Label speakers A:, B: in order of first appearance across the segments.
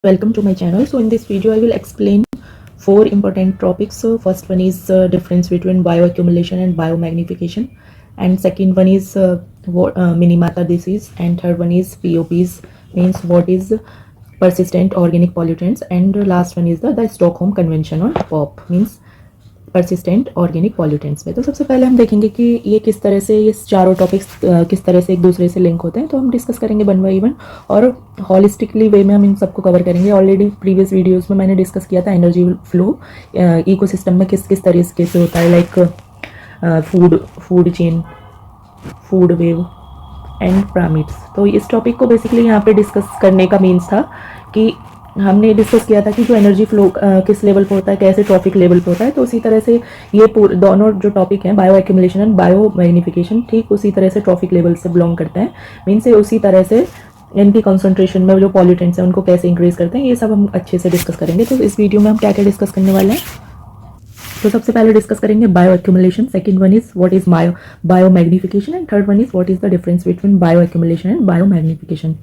A: Welcome to my channel. So in this video I will explain four important topics. So first one is difference between bioaccumulation and biomagnification, and second one is Minamata disease, and third one is POPs, means what is persistent organic pollutants, and last one is the Stockholm Convention on POP, means persistent organic pollutants में। तो सबसे पहले हम देखेंगे कि ये किस तरह से, ये चारों टॉपिक्स किस तरह से एक दूसरे से लिंक होते हैं। तो हम डिस्कस करेंगे वन बाई वन और हॉलिस्टिकली वे में हम इन सबको कवर करेंगे। ऑलरेडी प्रीवियस वीडियोस में मैंने डिस्कस किया था एनर्जी फ्लो इकोसिस्टम में किस किस तरीके से होता है, like food chain, food web and pyramids. तो इस टॉपिक को बेसिकली यहाँ पे डिस्कस करने का मीन्स था कि हमने डिस्कस किया था कि जो एनर्जी फ्लो किस लेवल पर होता है, कैसे ट्रॉफिक लेवल पर होता है। तो उसी तरह से ये दोनों जो टॉपिक हैं, bio accumulation and bio magnification, ठीक उसी तरह से ट्रॉफिक लेवल से बिलोंग करते हैं। मीन्स उसी तरह से इनकी कंसंट्रेशन में जो पॉल्यूटेंट्स हैं उनको कैसे इंक्रीज करते हैं, ये सब हम अच्छे से डिस्कस करेंगे। तो इस वीडियो में हम क्या क्या डिस्कस करने वाले हैं, तो सबसे पहले डिस्कस करेंगे bio accumulation, second one is what is bio magnification, and third one is what is the difference between bio accumulation and bio magnification,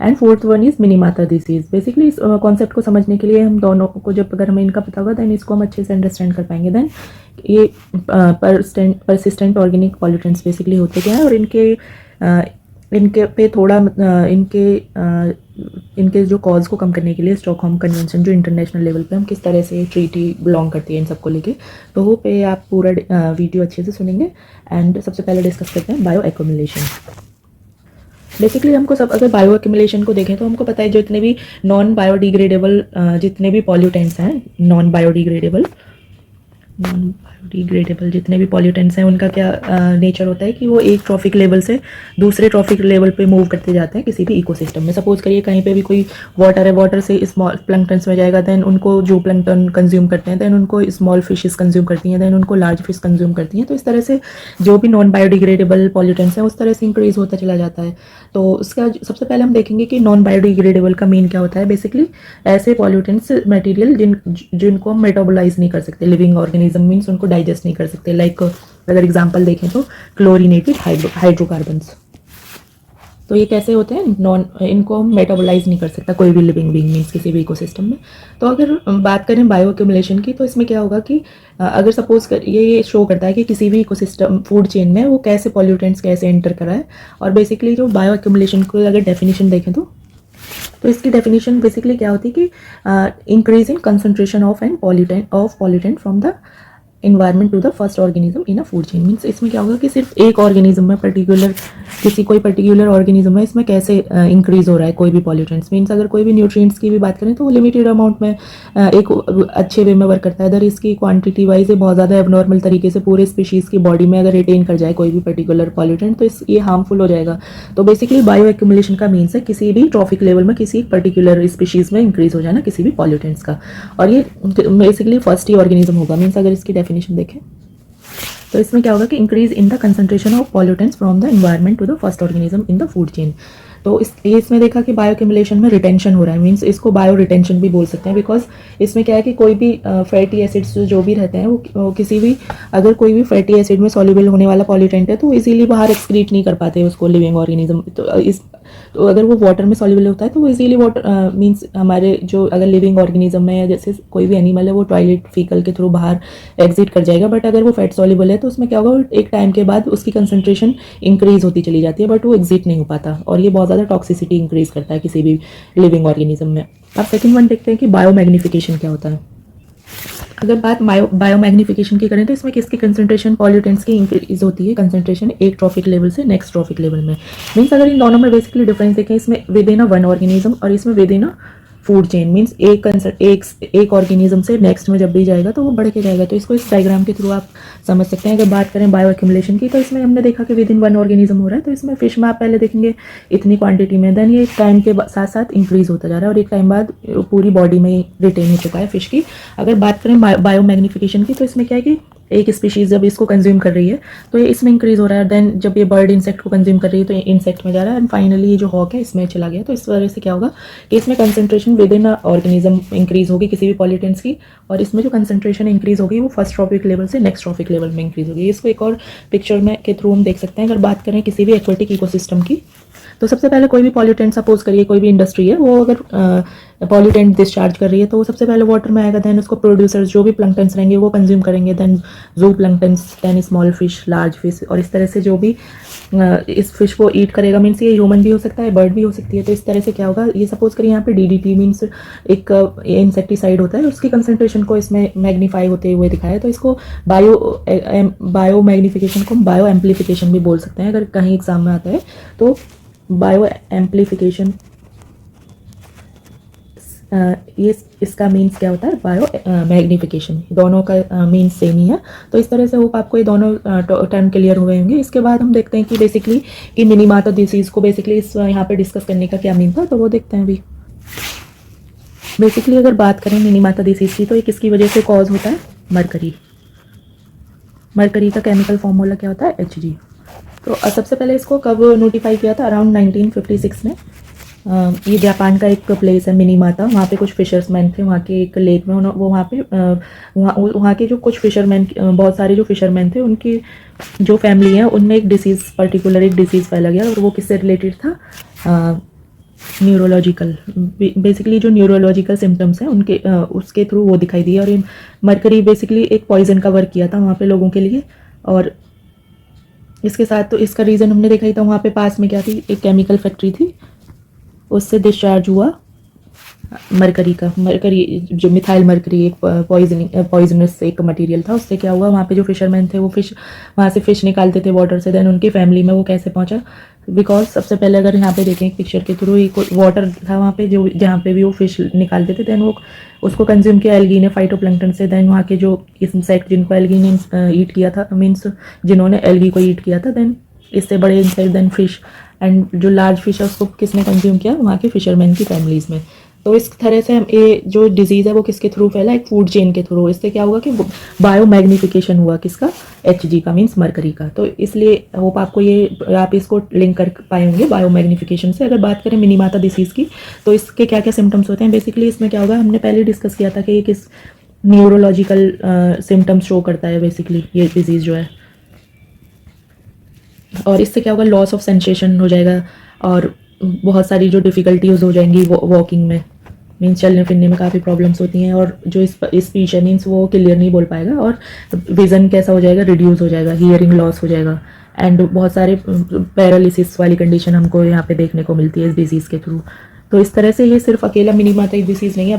A: and fourth one is Minimata disease. Basically इस concept को समझने के लिए हम दोनों को, जब अगर हमें इनका पता होगा देन इसको हम अच्छे से अंडरस्टैंड कर पाएंगे। देन ये परसिस्टेंट ऑर्गेनिक पॉल्यूटेंट्स बेसिकली होते क्या है, और इनके पे थोड़ा इनके जो कॉज को कम करने के लिए स्टॉकहोम कन्वेंशन जो इंटरनेशनल लेवल पे हम किस तरह से ट्रीटी बिलोंग करती है इन सबको लेके, तो वो पे आप पूरा वीडियो अच्छे से सुनेंगे। एंड सबसे पहले डिस्कस करते हैं बायो एक्यूमुलेशन। बेसिकली हमको सब, अगर बायो एक्यूमुलेशन को देखें तो हमको पता है जो इतने भी नॉन बायोडिग्रेडेबल जितने भी पॉल्यूटेंट्स हैं, नॉन बायोडिग्रेडेबल जितने भी पॉल्यूटेंट्स हैं उनका क्या नेचर होता है कि वो एक ट्रॉफिक लेवल से दूसरे ट्रॉफिक लेवल पे मूव करते जाते हैं किसी भी इकोसिस्टम में। सपोज करिए कहीं पे भी कोई वाटर है, वाटर से स्मॉल प्लैंक्टन्स में जाएगा, देन उनको जो प्लैंक्टन कंज्यूम करते हैं, देन उनको स्मॉल फिशेस कंज्यूम करती हैं, देन उनको लार्ज फिश कंज्यूम करती हैं। तो इस तरह से जो भी नॉन बायोडिग्रेडेबल पॉल्यूटेंट्स हैं उस तरह से इंक्रीज होता चला जाता है। तो उसका सबसे पहले हम देखेंगे कि नॉन बायोडिग्रेडेबल का मीन क्या होता है। बेसिकली ऐसे पॉल्यूटेंट्स मटेरियल जिनको हम मेटाबोलाइज नहीं कर सकते, लिविंग ऑर्गेनिज्म मीन्स उनको डाइजेस्ट नहीं कर सकते। लाइक अगर एग्जांपल देखें तो क्लोरीनेटेड हाइड्रोकार्बन्स, तो ये कैसे होते हैं, इनको हम मेटाबोलाइज नहीं कर सकता कोई भी लिविंग बीइंग मीन्स किसी भी इकोसिस्टम में। तो अगर बात करें बायो एक्यूमुलेशन की, तो इसमें क्या होगा कि अगर सपोज कर ये शो करता है कि किसी भी इकोसिस्टम फूड चेन में वो कैसे पॉल्यूटेंट्स कैसे एंटर कर रहा है। और बेसिकली जो बायो एक्यूमुलेशन को अगर डेफिनेशन देखें तो इसकी डेफिनेशन बेसिकली क्या होती है कि increase in concentration of pollutant from the environment to the first organism in a food chain. Means इसमें क्या होगा कि सिर्फ एक ऑर्गेनिज्म में कोई पर्टिकुलर ऑर्गेनिज्म में इसमें कैसे इंक्रीज हो रहा है कोई भी पॉल्यूटेंट्स। मीन्स अगर कोई भी न्यूट्रिएंट्स की भी बात करें तो वो लिमिटेड अमाउंट में एक अच्छे वे में वर्क करता है। अगर इसकी क्वांटिटी वाइज ये बहुत ज़्यादा एबनॉर्मल तरीके से पूरे स्पीशीज़ की बॉडी में अगर रिटेन कर जाए कोई भी पर्टिकुलर पॉल्यूटेंट तो ये हार्मफुल हो जाएगा। तो बेसिकली बायो एक्यूमुलेशन का मीन्स है किसी भी ट्रॉफिक लेवल में किसी पर्टिकुलर स्पीशीज़ में इंक्रीज हो जाना किसी भी पॉल्यूटेंट्स का, और ये बेसिकली फर्स्ट ही ऑर्गेनिज्म होगा। मीन्स अगर इसकी डेफिनेशन देखें तो इसमें क्या होगा कि increase in the concentration of pollutants from the environment to the first organism in the food chain. तो इसमें देखा कि बायो एक्यूमुलेशन में रिटेंशन हो रहा है, मीन्स इसको बायो रिटेंशन भी बोल सकते हैं। बिकॉज इसमें क्या है कि कोई भी फैटी एसिड्स जो भी रहते हैं वो किसी भी, अगर कोई भी फैटी एसिड में सॉल्युबल होने वाला पॉल्यूटेंट है तो इजीली बाहर एक्सक्रीट नहीं कर पाते उसको लिविंग ऑर्गेनिज्म। तो अगर वो वाटर में सॉल्युबल होता है तो वो इजीली वाटर मीन्स हमारे जो अगर लिविंग ऑर्गेनिज्म है या जैसे कोई भी एनिमल है वो टॉयलेट फीकल के थ्रू बाहर एग्जिट कर जाएगा। बट अगर वो फैट सॉल्युबल है तो उसमें क्या होगा, एक टाइम के बाद उसकी कंसंट्रेशन इंक्रीज होती चली जाती है बट वो एग्जिट नहीं हो पाता, और ये बहुत ज़्यादा टॉक्सिसिटी इंक्रीज करता है किसी भी लिविंग ऑर्गेनिज्म में। अब सेकंड वन देखते हैं कि बायो मैग्निफिकेशन क्या होता है। अगर बात बायो मैग्निफिकेशन की करें तो इसमें किसकी कंसंट्रेशन पॉल्यूटेंट्स की इंक्रीज होती है, कंसंट्रेशन एक ट्रॉफिक लेवल से नेक्स्ट ट्रॉफिक लेवल में। मीन्स अगर इन दोनों में बेसिकली डिफरेंस देखें, इसमें with in a one organism और इसमें with in a food chain, means एक ऑर्गेनिज्म से नेक्स्ट में जब भी जाएगा तो वो बढ़ के जाएगा। तो इसको इस डायग्राम के थ्रू आप समझ सकते हैं। अगर बात करें बायो एक्यूमुलेशन की तो इसमें हमने देखा कि विद इन वन ऑर्गेनिज्म हो रहा है, तो इसमें फिश में आप पहले देखेंगे इतनी क्वांटिटी में, देन ये टाइम के साथ साथ इंक्रीज होता जा रहा है और एक टाइम बाद पूरी बॉडी में रिटेन हो चुका है फिश की। अगर बात करें बायो मैग्निफिकेशन की तो इसमें क्या है कि एक स्पीशीज जब इसको कंज्यूम कर रही है तो ये इसमें इंक्रीज हो रहा है, देन जब ये बर्ड इंसेक्ट को कंज्यूम कर रही है तो ये इंसेक्ट में जा रहा है, एंड फाइनली ये जो हॉक है इसमें चला गया। तो इस वजह से क्या होगा कि इसमें concentration with in organism increase होगी किसी भी पॉल्यूटेंट्स की, और इसमें जो कंसंट्रेशन इंक्रीज होगी वो फर्स्ट ट्रॉफिक लेवल से नेक्स्ट ट्रॉफिक लेवल में इंक्रीज होगी। इसको एक और पिक्चर में के थ्रू हम देख सकते हैं। अगर बात करें किसी भी एक्वेटिक इकोसिस्टम की तो सबसे पहले कोई भी पॉल्यूटेंट, सपोज करिए कोई भी इंडस्ट्री है, वो अगर पॉल्यूटेंट डिस्चार्ज कर रही है तो वो सबसे पहले वाटर में आएगा, देन उसको प्रोड्यूसर्स जो भी प्लंक्टन्स रहेंगे वो कंज्यूम करेंगे, then zooplanktons, then small fish, large fish, और इस तरह से जो भी इस फिश को ईट करेगा, मीन्स ये ह्यूमन भी हो सकता है, बर्ड भी हो सकती है। तो इस तरह से क्या होगा, ये सपोज करिए यहाँ पे DDT मीन्स एक इंसेक्टिसाइड होता है, उसकी कंसनट्रेशन को इसमें मैग्नीफाई होते हुए दिखाया है। तो इसको बायो मैग्नीफिकेशन को बायो एम्प्लीफिकेशन भी बोल सकते हैं अगर कहीं एग्जाम में आता है। तो बायो एम्प्लीफिकेशन, ये इसका मीन्स क्या होता है, बायो मैग्नीफिकेशन, दोनों का मीन्स सेम ही है। तो इस तरह से होप आपको ये दोनों टर्म क्लियर हुए होंगे। इसके बाद हम देखते हैं कि बेसिकली कि मिनीमाता डिसीज़ को बेसिकली इस यहाँ पे डिस्कस करने का क्या मीन था, तो वो देखते हैं अभी। बेसिकली अगर बात करें मिनीमाता डिसीज़ की, तो ये किसकी वजह से कॉज होता है, मरकरी। मरकरी का केमिकल फॉर्मूला क्या होता है, Hg। तो सबसे पहले इसको कब नोटिफाई किया था, अराउंड 1956 में। ये जापान का एक प्लेस है मिनीमाता, वहाँ पे कुछ फिशर्समैन थे, वहाँ के एक लेक में वो वहाँ पे वहाँ के जो कुछ फिशरमैन, बहुत सारे जो फिशरमैन थे, उनकी जो फैमिली है उनमें एक डिसीज़, पर्टिकुलर एक डिसीज़ फैला गया, और वो किससे रिलेटेड था, न्यूरोलॉजिकल, बेसिकली जो न्यूरोलॉजिकल सिम्टम्स हैं उनके उसके थ्रू वो दिखाई दिया। और ये मरकरी बेसिकली एक पॉइजन का वर्क किया था वहाँ पे लोगों के लिए। और इसके साथ तो इसका रीज़न हमने देखा ही था, वहाँ पे पास में क्या थी, एक केमिकल फैक्ट्री थी, उससे डिस्चार्ज हुआ मरकरी का, मरकरी जो मिथाइल मरकरी एक पॉइजनस एक मटेरियल था, उससे क्या हुआ, वहाँ पे जो फिशरमैन थे वो फिश वहाँ से फिश निकालते थे वाटर से, देन उनकी फैमिली में वो कैसे पहुँचा, बिकॉज सबसे पहले अगर यहाँ पे देखें पिक्चर के थ्रू, एक वाटर था वहाँ पे जो जहाँ पे भी वो फिश निकालते थे, देन वो उसको कंज्यूम किया एल्गी ने फाइटोप्लैंक्टन से, देन वहाँ के जो इंसेक्ट जिनको एल्गी ने ईट किया था, मीन्स जिन्होंने एल्गी को ईट किया था, देन इससे बड़े इंसेक्ट, देन फिश, एंड जो लार्ज फिश है उसको किसने कंज्यूम किया, वहाँ के फिशरमैन की फैमिलीज़ में। तो इस तरह से हम ये जो डिजीज़ है वो किसके थ्रू फैला, एक फूड चेन के थ्रू। इससे क्या हुआ कि बायो मैग्नीफिकेशन हुआ किसका, Hg का, मीन्स मरकरी का। तो इसलिए होप आपको ये आप इसको लिंक कर पाएंगे बायो मैग्नीफिकेशन से। अगर बात करें मिनीमाता डिसीज़ की, तो इसके क्या क्या सिम्टम्स होते हैं, बेसिकली इसमें क्या होगा, हमने पहले डिस्कस किया था कि ये किस न्यूरोलॉजिकल सिम्टम्स शो करता है बेसिकली ये डिजीज़ जो है। और इससे क्या होगा, लॉस ऑफ सेंसेशन हो जाएगा, और बहुत सारी जो डिफ़िकल्टीज हो जाएंगी वॉकिंग में, मीन्स चलने फिरने में काफ़ी प्रॉब्लम्स होती हैं, और जो स्पीच है मीन्स वो क्लियर नहीं बोल पाएगा, और विज़न कैसा हो जाएगा, रिड्यूस हो जाएगा, हियरिंग लॉस हो जाएगा, एंड बहुत सारे पैरालिसिस वाली कंडीशन हमको यहाँ पे देखने को मिलती है इस डिजीज़ के थ्रू। तो इस तरह से ये सिर्फ अकेला मिनीमाता एक डिसीज़ नहीं है।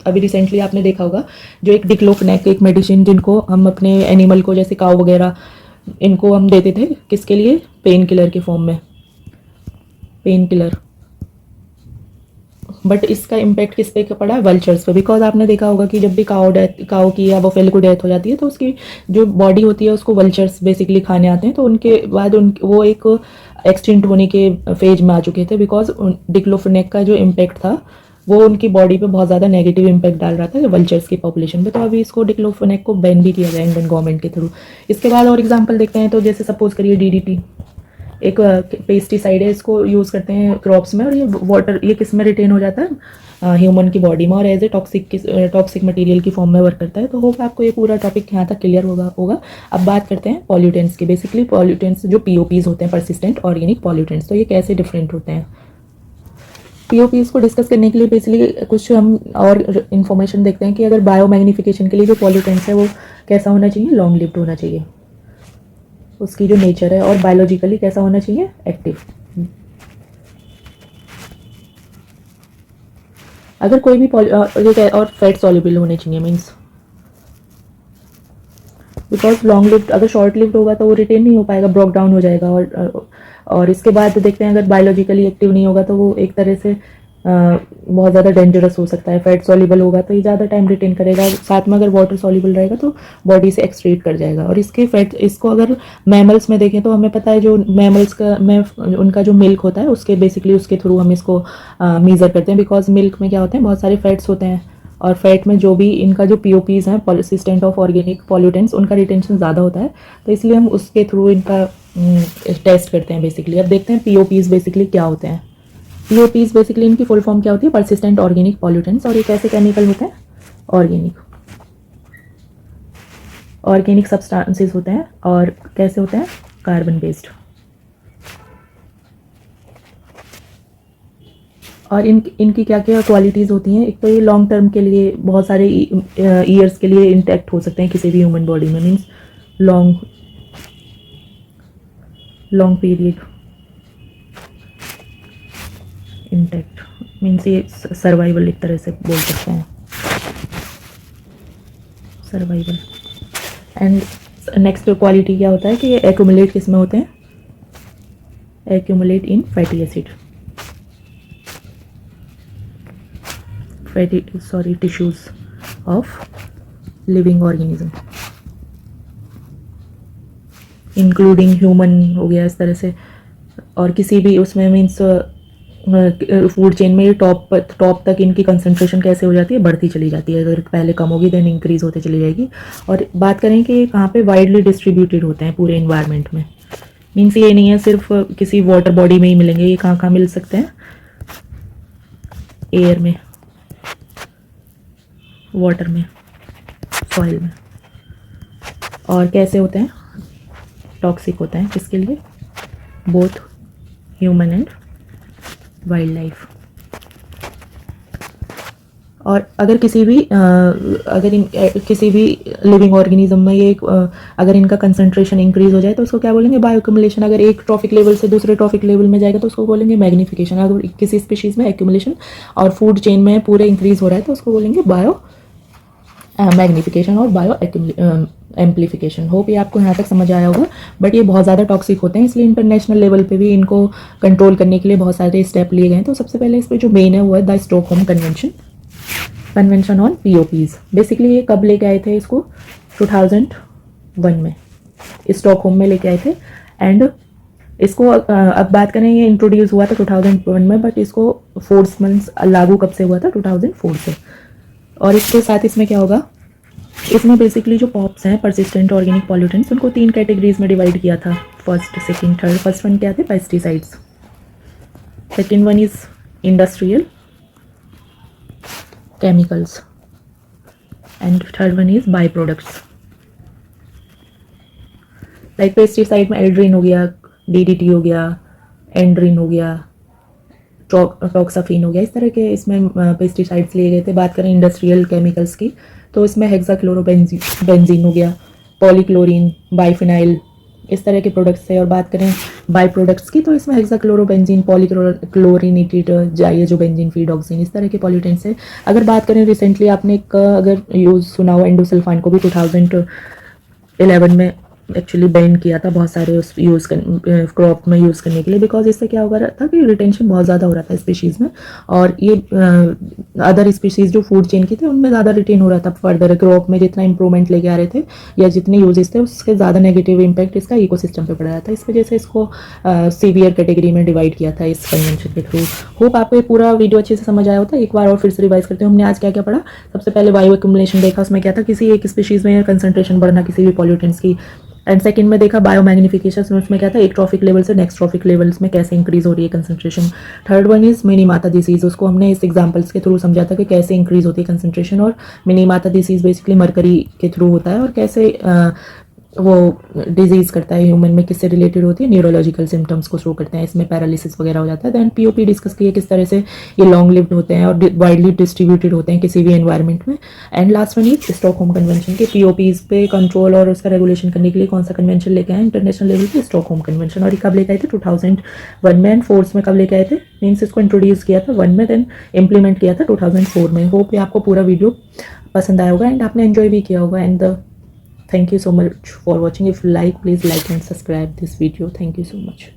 A: अभी रिसेंटली आपने देखा होगा जो एक डिक्लोफेनेक, एक मेडिसिन जिनको हम अपने एनिमल को, जैसे काऊ वगैरह, इनको हम देते थे किसके लिए, पेन किलर के फॉर्म में, पेन किलर। बट इसका इम्पैक्ट किस पे पड़ा है, वल्चर्स पे, बिकॉज आपने देखा होगा कि जब भी काऊ की या बफेलो की डेथ हो जाती है तो उसकी जो बॉडी होती है उसको वल्चर्स बेसिकली खाने आते हैं। तो उनके बाद वो एक एक्सटिंक्ट होने के फेज में आ चुके थे, बिकॉज डिक्लोफेनेक का जो इम्पैक्ट था वो उनकी बॉडी पे बहुत ज़्यादा नेगेटिव इम्पैक्ट डाल रहा था वल्चर्स की पॉपुलेशन पे। तो अभी इसको डिक्लोफेनेक को बैन भी किया गया इंडियन गवर्नमेंट के थ्रू। इसके बाद और एग्जांपल देखते हैं, तो जैसे सपोज करिए DDT एक पेस्टिसाइड है, इसको यूज़ करते हैं क्रॉप्स में, और ये वाटर ये किस में रिटेन हो जाता है, ह्यूमन की बॉडी में, और एज ए टॉक्सिक मटेरियल की फॉर्म में वर्क करता है। तो होप आपको ये पूरा टॉपिक यहाँ तक क्लियर होगा। अब बात करते हैं पॉल्यूटेंट्स की। बेसिकली पॉल्यूटेंट्स जो POPs होते हैं, पर्सिस्टेंट ऑर्गेनिक पॉल्यूटेंट्स, तो ये कैसे डिफरेंट होते हैं। POPs को डिस्कस करने के लिए बेसिकली कुछ हम और इन्फॉर्मेशन देखते हैं कि अगर बायो मैग्नीफिकेशन के लिए जो पॉल्यूटेंट्स है वो कैसा होना चाहिए, लॉन्ग लिव्ड होना चाहिए, उसकी जो नेचर है, और बायोलॉजिकली कैसा होना चाहिए, एक्टिव। अगर कोई भी और फैट सॉल्युबल होने चाहिए, मीन्स बिकॉज लॉन्ग लिव्ड, अगर शॉर्ट लिव्ड होगा तो वो रिटेन नहीं हो पाएगा, ब्रोक डाउन हो जाएगा। और इसके बाद देखते हैं अगर बायोलॉजिकली एक्टिव नहीं होगा तो वो एक तरह से बहुत ज़्यादा डेंजरस हो सकता है। फैट सॉल्युबल होगा तो ये ज़्यादा टाइम रिटेन करेगा, साथ में अगर वाटर सॉल्युबल रहेगा तो बॉडी से एक्सक्रीट कर जाएगा। और इसको अगर मैमल्स में देखें तो हमें पता है जो मैमल्स का उनका जो मिल्क होता है उसके बेसिकली उसके थ्रू हम इसको मेज़र करते हैं, बिकॉज मिल्क में क्या होते हैं, बहुत सारे फैट्स होते हैं, और फैट में जो भी इनका जो POPs हैं, पर्सिस्टेंट ऑफ ऑर्गेनिक पॉल्यूटेंट्स, उनका रिटेंशन ज़्यादा होता है। तो इसलिए हम उसके थ्रू इनका टेस्ट करते हैं बेसिकली। अब देखते हैं POPs बेसिकली क्या होते हैं। POPs बेसिकली इनकी फुल फॉर्म क्या होती है, पर्सिस्टेंट ऑर्गेनिक पॉल्यूटेंट्स। और ये कैसे केमिकल होते हैं, ऑर्गेनिक सब्सटेंसेस होते हैं, और कैसे होते हैं, कार्बन बेस्ड। और इनकी क्या क्या क्वालिटीज़ होती हैं। एक तो ये लॉन्ग टर्म के लिए बहुत सारे ईयर्स के लिए इंटैक्ट हो सकते हैं किसी भी ह्यूमन बॉडी में, means long period intact, means ये सर्वाइवल एक तरह से बोल सकते हैं, सर्वाइवल। एंड नेक्स्ट क्वालिटी क्या होता है कि ये एक्यूमुलेट किस में होते हैं, accumulate in fatty acid, tissues of living organism including human हो गया इस तरह से। और किसी भी उसमें मीन्स फूड चेन में टॉप तक इनकी कंसंट्रेशन कैसे हो जाती है, बढ़ती चली जाती है। अगर पहले कम होगी देन इंक्रीज होते चली जाएगी। और बात करें कि कहाँ पे वाइडली डिस्ट्रीब्यूटेड होते हैं पूरे इन्वायरमेंट में, मीन्स ये नहीं है सिर्फ किसी वाटर बॉडी में ही मिलेंगे, ये कहाँ कहाँ मिल सकते हैं, एयर में, वाटर में, सॉइल में। और कैसे होते हैं, टॉक्सिक होते हैं, किसके लिए, both human and wild life. और अगर किसी भी किसी भी लिविंग ऑर्गेनिज्म में ये अगर इनका कंसंट्रेशन इंक्रीज हो जाए तो उसको क्या बोलेंगे, बायोक्यूमुलेशन। अगर एक ट्रॉफिक लेवल से दूसरे ट्रॉफिक लेवल में जाएगा तो उसको बोलेंगे मैग्निफिकेशन। अगर किसी स्पीशीज़ में एक्यूमुलेशन और फूड चेन में पूरे इंक्रीज हो रहा है तो उसको बोलेंगे बायो मैग्निफिकेशन और बायो एम्प्लीफिकेशन। होप ये आपको यहाँ तक समझ आया होगा। बट ये बहुत ज़्यादा टॉक्सिक होते हैं, इसलिए इंटरनेशनल लेवल पे भी इनको कंट्रोल करने के लिए बहुत सारे स्टेप लिए गए हैं। तो सबसे पहले इस पर जो मेन है वो है the Stockholm convention on POPs. Basically ये कब लेके आए थे इसको, 2001 में स्टॉकहोम में लेके आए थे। एंड इसको अब बात करें, ये इंट्रोड्यूस हुआ था 2001 में, बट इसको फोर्स मंथ्स लागू कब से हुआ था, 2004 से। और इसके साथ इसमें क्या होगा, इसमें बेसिकली जो पॉप्स हैं, परसिस्टेंट ऑर्गेनिक पॉल्यूटेंट्स, उनको 3 कैटेगरीज में डिवाइड किया था, first, second, third. First one क्या थे, pesticides. Second one is industrial chemicals and third one is by products. Like pesticide में एल्ड्रिन हो गया, डीडीटी हो गया, एंड्रिन हो गया, टॉक्साफिन हो गया, इस तरह के इसमें पेस्टिसाइड्स लिए गए थे। बात करें इंडस्ट्रियल केमिकल्स की तो इसमें हेक्साक्लोरोबेंजीन हो गया, पॉलीक्लोरीन, बाइफिनाइल, इस तरह के प्रोडक्ट्स है। और बात करें बाय प्रोडक्ट्स की तो इसमें हेक्साक्लोरोबेंजीन, पॉलीक्लोरिनेटेड डाइज़ोबेंजीन, फीडॉक्सिन, इस तरह के पॉल्यूटेंट्स है। अगर बात करें रिसेंटली आपने एक अगर यूज़ सुना हो, एंडोसल्फान को भी 2011 में एक्चुअली बैन किया था बहुत सारे उस यूज़ क्रॉप में यूज़ करने के लिए, बिकॉज इससे क्या हो रहा था कि रिटेंशन बहुत ज़्यादा हो रहा था स्पीशीज़ में। और ये अदर स्पीशीज़ जो फूड चेन की थे उनमें ज़्यादा रिटेन हो रहा था। फर्दर क्रॉप में जितना इंप्रूवमेंट लेके आ रहे थे या जितने यूजेस थे उसके ज़्यादा नेगेटिव इम्पैक्ट इसका इकोसिस्टम पे पड़ रहा था। इस वजह से इसको सीवियर कैटेगरी में डिवाइड किया था इस कन्वेंशन के थ्रू। होप आपको ये पूरा वीडियो अच्छे से समझ आया होता है। एक बार और फिर से रिवाइज करते हैं, हमने आज क्या क्या पढ़ा। सबसे पहले बायो एक्यूमुलेशन देखा, उसमें क्या था, किसी एक स्पीशीज़ में कंसंट्रेशन बढ़ना किसी भी पॉल्यूटेंट्स की। एंड सेकंड में देखा बायो मैग्निफिकेशन, उसमें क्या था, एक ट्रॉफिक लेवल से नेक्स्ट ट्रॉफिक लेवल्स में कैसे इंक्रीज हो रही है concentration. Third one is Minimata disease, उसको हमने इस एग्जांपल्स के थ्रू समझा था कि कैसे इंक्रीज होती है कंसंट्रेशन। और मिनीमाता डिसीज बेसिकली मरकरी के थ्रू होता है और कैसे वो डिजीज़ करता है ह्यूमन में, किससे रिलेटेड होती है, न्यूरोलॉजिकल सिम्टम्स को शो करते हैं, इसमें पैरालिसिस वगैरह हो जाता है। देन पीओपी डिस्कस किए किस तरह से ये लॉन्ग लिव्ड होते हैं और वाइडली डिस्ट्रीब्यूटेड होते हैं किसी भी एनवायरनमेंट में। And last one is Stockholm convention के पीओपीज पे कंट्रोल और उसका रेगुलेशन करने के लिए कौन सा कन्वेंशन लेके आए इंटरनेशनल लेवल पे, स्टॉकहोम कन्वेंशन। और ये कब लेके आए थे, 2001 में। एंड फोर्स में कब लेके आए थे, मीन्स इसको इंट्रोड्यूस किया था 1 में, देन इम्प्लीमेंट किया था 2004 में। होप ये आपको पूरा वीडियो पसंद आया होगा एंड आपने एंजॉय भी किया होगा। And thank you so much for watching. If you like, please like and subscribe this video. Thank you so much.